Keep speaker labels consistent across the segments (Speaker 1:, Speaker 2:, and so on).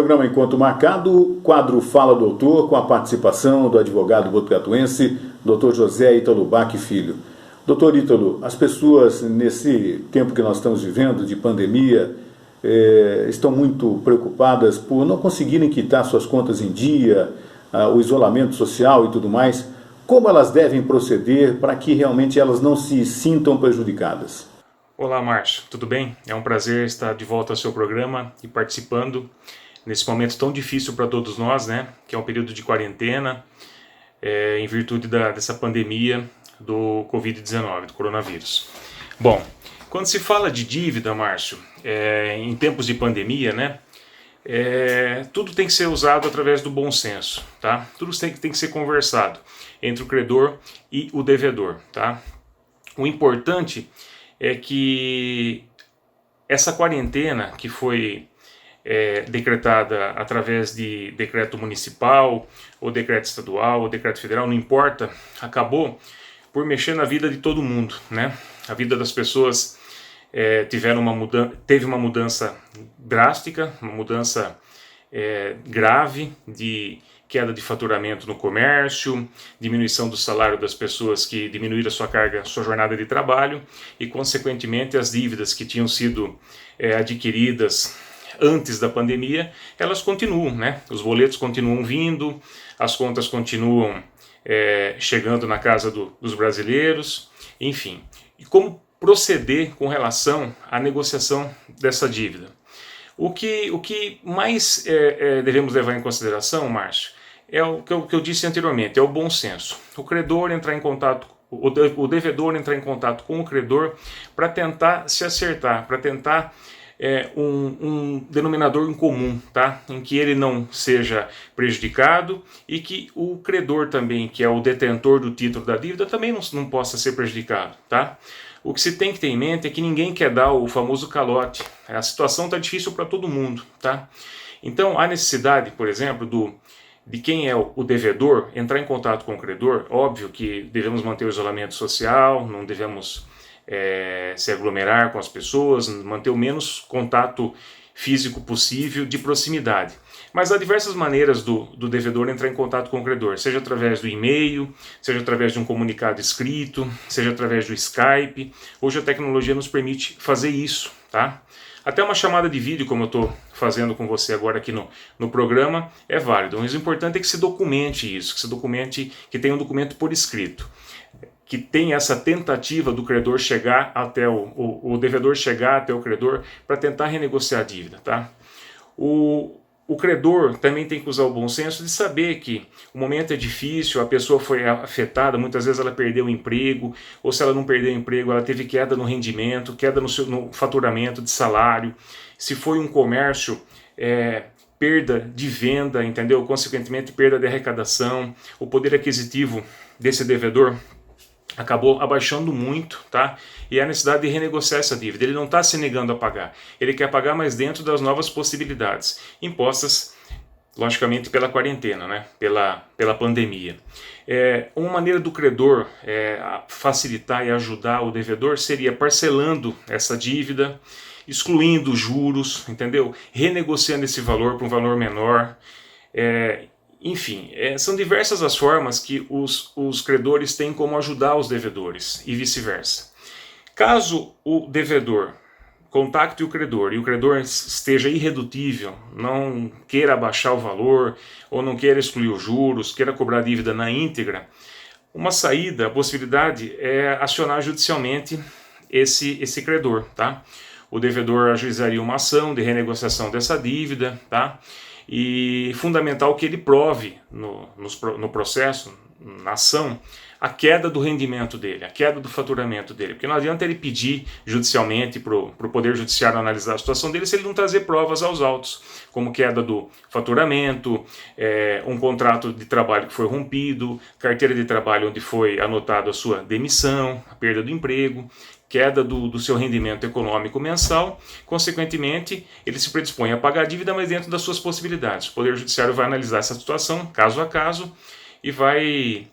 Speaker 1: programa Encontro Marcado, quadro Fala Doutor, com a participação do advogado botucatuense, Dr. José Ítalo Bach Filho. Doutor Ítalo, as pessoas nesse tempo que nós estamos vivendo, de pandemia, estão muito preocupadas por não conseguirem quitar suas contas em dia, o isolamento social e tudo mais. Como elas devem proceder para que realmente elas não se sintam prejudicadas?
Speaker 2: Olá, Márcio, tudo bem? É um prazer estar de volta ao seu programa e participando nesse momento tão difícil para todos nós, né? Que é um período de quarentena, em virtude dessa pandemia do Covid-19, do coronavírus. Bom, quando se fala de dívida, Márcio, em tempos de pandemia, né? Tudo tem que ser usado através do bom senso, tá? Tudo tem que ser conversado entre o credor e o devedor, tá? O importante é que essa quarentena que foi decretada através de decreto municipal, ou decreto estadual, ou decreto federal, não importa, acabou por mexer na vida de todo mundo, né? A vida das pessoas teve uma mudança drástica, uma mudança grave de queda de faturamento no comércio, diminuição do salário das pessoas que diminuíram a sua carga, sua jornada de trabalho e, consequentemente, as dívidas que tinham sido adquiridas antes da pandemia, elas continuam, né? Os boletos continuam vindo, as contas continuam chegando na casa dos brasileiros, enfim. E como proceder com relação à negociação dessa dívida? O que mais devemos levar em consideração, Márcio, é o que eu disse anteriormente, é o bom senso. O credor entrar em contato, o devedor entrar em contato com o credor para tentar se acertar, para tentar um denominador em comum, tá? Em que ele não seja prejudicado e que o credor também, que é o detentor do título da dívida, também não possa ser prejudicado, tá? O que se tem que ter em mente é que ninguém quer dar o famoso calote. A situação está difícil para todo mundo, tá? Então, há necessidade, por exemplo, de quem é o devedor entrar em contato com o credor. Óbvio que devemos manter o isolamento social, não devemos se aglomerar com as pessoas, manter o menos contato físico possível de proximidade. Mas há diversas maneiras do devedor entrar em contato com o credor, seja através do e-mail, seja através de um comunicado escrito, seja através do Skype. Hoje a tecnologia nos permite fazer isso, tá? Até uma chamada de vídeo, como eu estou fazendo com você agora aqui no programa, é válido. Mas o importante é que se documente isso, que tenha um documento por escrito, que tenha essa tentativa do credor chegar até o devedor chegar até o credor para tentar renegociar a dívida, tá? O credor também tem que usar o bom senso de saber que o momento é difícil, a pessoa foi afetada, muitas vezes ela perdeu o emprego, ou se ela não perdeu o emprego, ela teve queda no rendimento, queda no faturamento de salário. Se foi um comércio, perda de venda, entendeu? Consequentemente, perda de arrecadação. O poder aquisitivo desse devedor acabou abaixando muito, tá? E há necessidade de renegociar essa dívida. Ele não está se negando a pagar. Ele quer pagar, mas dentro das novas possibilidades impostas, logicamente, pela quarentena, né? Pela pandemia. Uma maneira do credor facilitar e ajudar o devedor seria parcelando essa dívida, excluindo os juros, entendeu? Renegociando esse valor para um valor menor. Enfim, são diversas as formas que os credores têm como ajudar os devedores e vice-versa. Caso o devedor contacte o credor e o credor esteja irredutível, não queira abaixar o valor ou não queira excluir os juros, queira cobrar a dívida na íntegra, uma saída, a possibilidade é acionar judicialmente esse credor, tá? O devedor ajuizaria uma ação de renegociação dessa dívida, tá? E fundamental que ele prove no processo, na ação, a queda do rendimento dele, a queda do faturamento dele. Porque não adianta ele pedir judicialmente para o Poder Judiciário analisar a situação dele se ele não trazer provas aos autos, como queda do faturamento, um contrato de trabalho que foi rompido, carteira de trabalho onde foi anotado a sua demissão, a perda do emprego, queda do seu rendimento econômico mensal. Consequentemente, ele se predispõe a pagar a dívida, mas dentro das suas possibilidades. O Poder Judiciário vai analisar essa situação, caso a caso, e vai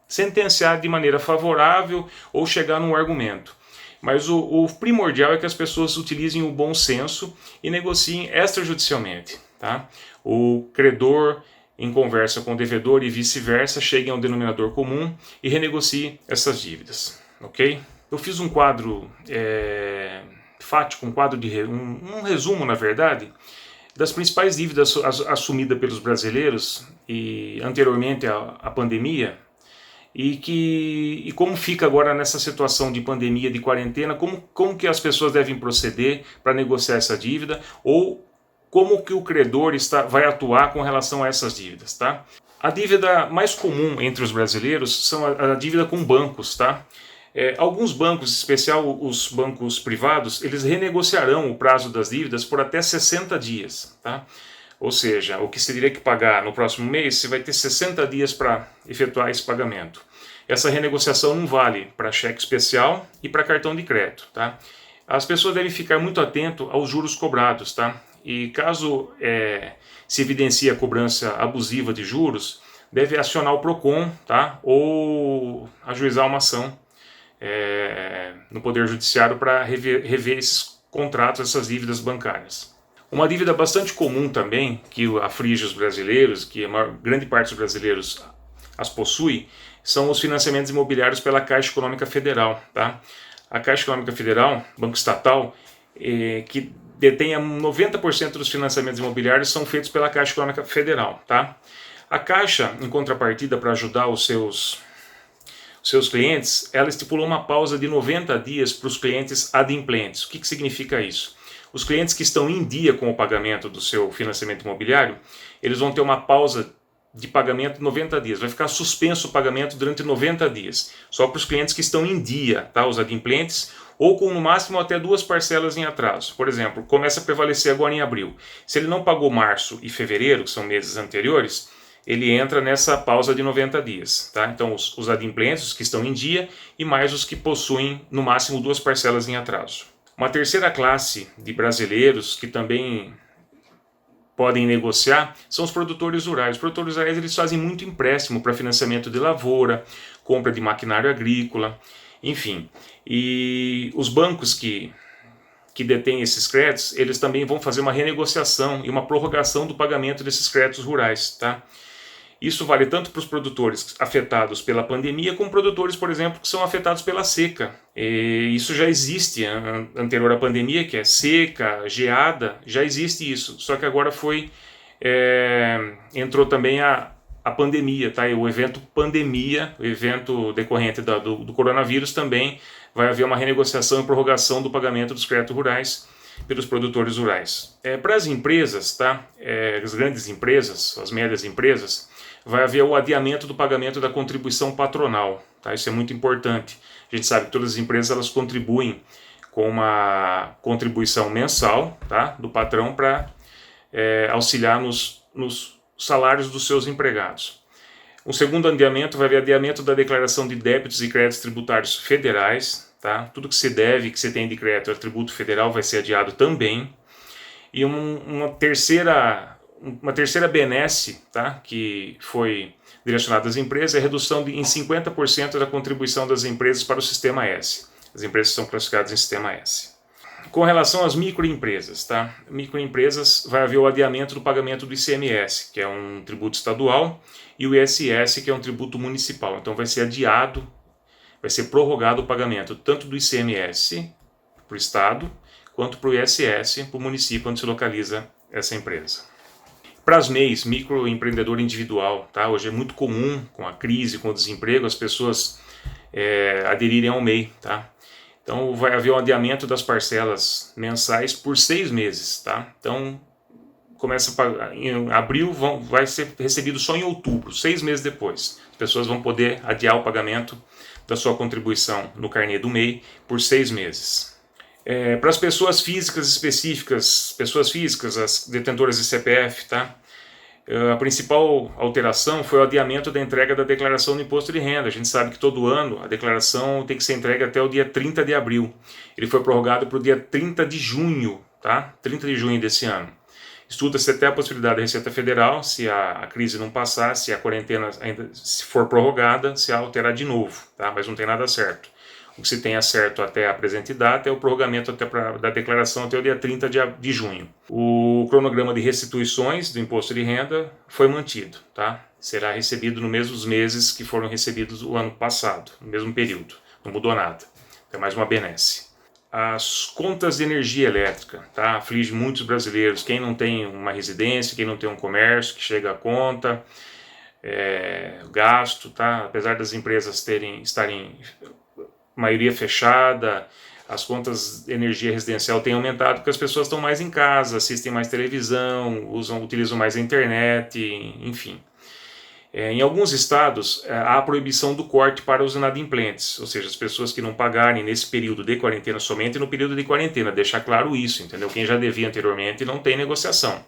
Speaker 2: sentenciar de maneira favorável ou chegar num argumento. Mas o primordial é que as pessoas utilizem o bom senso e negociem extrajudicialmente. Tá? O credor, em conversa com o devedor e vice-versa, cheguem a um denominador comum e renegociem essas dívidas. Ok? Eu fiz um quadro fático, um quadro de um resumo, na verdade, das principais dívidas assumidas pelos brasileiros e anteriormente à pandemia, e como fica agora nessa situação de pandemia, de quarentena, como que as pessoas devem proceder para negociar essa dívida, ou como que o credor vai atuar com relação a essas dívidas. Tá? A dívida mais comum entre os brasileiros são a dívida com bancos. Tá? Alguns bancos, em especial os bancos privados, eles renegociarão o prazo das dívidas por até 60 dias. Tá? Ou seja, o que você teria que pagar no próximo mês, você vai ter 60 dias para efetuar esse pagamento. Essa renegociação não vale para cheque especial e para cartão de crédito. Tá? As pessoas devem ficar muito atentas aos juros cobrados. Tá? E caso se evidencie a cobrança abusiva de juros, deve acionar o PROCON, tá? Ou ajuizar uma ação no Poder Judiciário para rever esses contratos, essas dívidas bancárias. Uma dívida bastante comum também, que aflige os brasileiros, que a grande parte dos brasileiros as possui, são os financiamentos imobiliários pela Caixa Econômica Federal. Tá? A Caixa Econômica Federal, banco estatal, que detém 90% dos financiamentos imobiliários, são feitos pela Caixa Econômica Federal. Tá? A Caixa, em contrapartida, para ajudar os seus clientes, ela estipulou uma pausa de 90 dias para os clientes adimplentes. O que significa isso? Os clientes que estão em dia com o pagamento do seu financiamento imobiliário, eles vão ter uma pausa de pagamento de 90 dias. Vai ficar suspenso o pagamento durante 90 dias. Só para os clientes que estão em dia, tá? Os adimplentes, ou com no máximo até 2 parcelas em atraso. Por exemplo, começa a prevalecer agora em abril. Se ele não pagou março e fevereiro, que são meses anteriores, ele entra nessa pausa de 90 dias. Tá? Então, os adimplentes, os que estão em dia, e mais os que possuem no máximo 2 parcelas em atraso. Uma terceira classe de brasileiros que também podem negociar são os produtores rurais. Os produtores rurais, eles fazem muito empréstimo para financiamento de lavoura, compra de maquinário agrícola, enfim. E os bancos que detêm esses créditos, eles também vão fazer uma renegociação e uma prorrogação do pagamento desses créditos rurais. Tá? Isso vale tanto para os produtores afetados pela pandemia, como produtores, por exemplo, que são afetados pela seca. Isso já existe anterior à pandemia, que é seca, geada, já existe isso. Só que agora entrou também a pandemia, tá? E o evento pandemia, o evento decorrente do coronavírus, também vai haver uma renegociação e prorrogação do pagamento dos créditos rurais pelos produtores rurais. Para as empresas, tá? As grandes empresas, as médias empresas, vai haver o adiamento do pagamento da contribuição patronal. Tá? Isso é muito importante. A gente sabe que todas as empresas elas contribuem com uma contribuição mensal, tá? Do patrão para auxiliar nos salários dos seus empregados. O segundo adiamento vai haver adiamento da declaração de débitos e créditos tributários federais. Tá? Tudo que você deve, que você tem de crédito a tributo federal vai ser adiado também. E uma terceira benesse, tá, que foi direcionada às empresas, é a redução em 50% da contribuição das empresas para o Sistema S. As empresas são classificadas em Sistema S. Com relação às microempresas, tá? Microempresas vai haver o adiamento do pagamento do ICMS, que é um tributo estadual, e o ISS, que é um tributo municipal. Então vai ser adiado, vai ser prorrogado o pagamento tanto do ICMS para o Estado, quanto para o ISS, para o município onde se localiza essa empresa. Para as MEIs, microempreendedor individual, tá? Hoje é muito comum, com a crise, com o desemprego, as pessoas aderirem ao MEI. Tá? Então vai haver um adiamento das parcelas mensais por 6 meses. Tá? Então começa em abril, vai ser recebido só em outubro, 6 meses depois. As pessoas vão poder adiar o pagamento da sua contribuição no carnê do MEI por 6 meses. Para as pessoas físicas específicas, pessoas físicas, as detentoras de CPF, tá? A principal alteração foi o adiamento da entrega da declaração do imposto de renda. A gente sabe que todo ano a declaração tem que ser entregue até o dia 30 de abril. Ele foi prorrogado para o dia 30 de junho, tá? 30 de junho desse ano. Estuda-se até a possibilidade da Receita Federal, se a crise não passar, se a quarentena ainda se for prorrogada, se alterar de novo, tá? Mas não tem nada certo. O que se tem acerto até a presente data é o prorrogamento da declaração até o dia 30 de junho. O cronograma de restituições do imposto de renda foi mantido, tá? Será recebido nos mesmos meses que foram recebidos o ano passado, no mesmo período. Não mudou nada. É mais uma benesse. As contas de energia elétrica, tá? Aflige muitos brasileiros. Quem não tem uma residência, quem não tem um comércio que chega a conta, gasto, tá? Apesar das empresas estarem maioria fechada, as contas de energia residencial têm aumentado porque as pessoas estão mais em casa, assistem mais televisão, utilizam mais a internet, enfim. Em alguns estados, há a proibição do corte para os inadimplentes, ou seja, as pessoas que não pagarem nesse período de quarentena somente no período de quarentena, deixar claro isso, entendeu? Quem já devia anteriormente não tem negociação.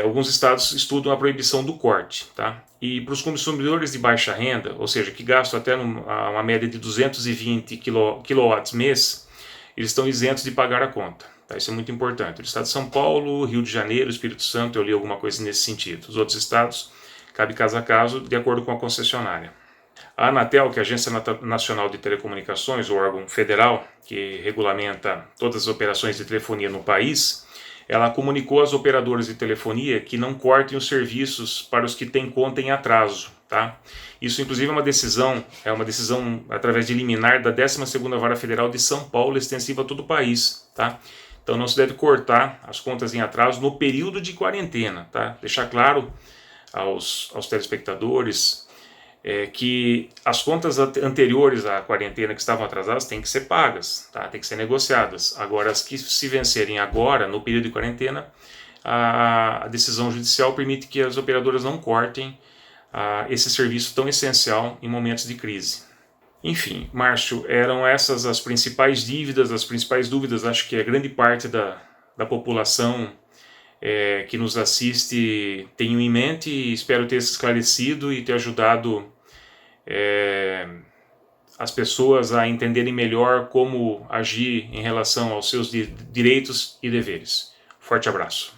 Speaker 2: Alguns estados estudam a proibição do corte, tá? E para os consumidores de baixa renda, ou seja, que gastam até uma média de 220 kW mês, eles estão isentos de pagar a conta. Tá? Isso é muito importante. O estado de São Paulo, Rio de Janeiro, Espírito Santo, eu li alguma coisa nesse sentido. Os outros estados, cabe caso a caso, de acordo com a concessionária. A Anatel, que é a Agência Nacional de Telecomunicações, o órgão federal que regulamenta todas as operações de telefonia no país, ela comunicou às operadoras de telefonia que não cortem os serviços para os que têm conta em atraso. Tá? Isso, inclusive, é uma decisão através de liminar da 12ª Vara Federal de São Paulo, extensiva a todo o país. Tá? Então não se deve cortar as contas em atraso no período de quarentena. Tá? Deixar claro aos telespectadores que as contas anteriores à quarentena que estavam atrasadas têm que ser pagas, tá? Têm que ser negociadas. Agora, as que se vencerem agora, no período de quarentena, a decisão judicial permite que as operadoras não cortem esse serviço tão essencial em momentos de crise. Enfim, Márcio, eram essas as principais dúvidas, acho que a grande parte da população que nos assiste tenho em mente, e espero ter esclarecido e ter ajudado as pessoas a entenderem melhor como agir em relação aos seus direitos e deveres. Forte abraço.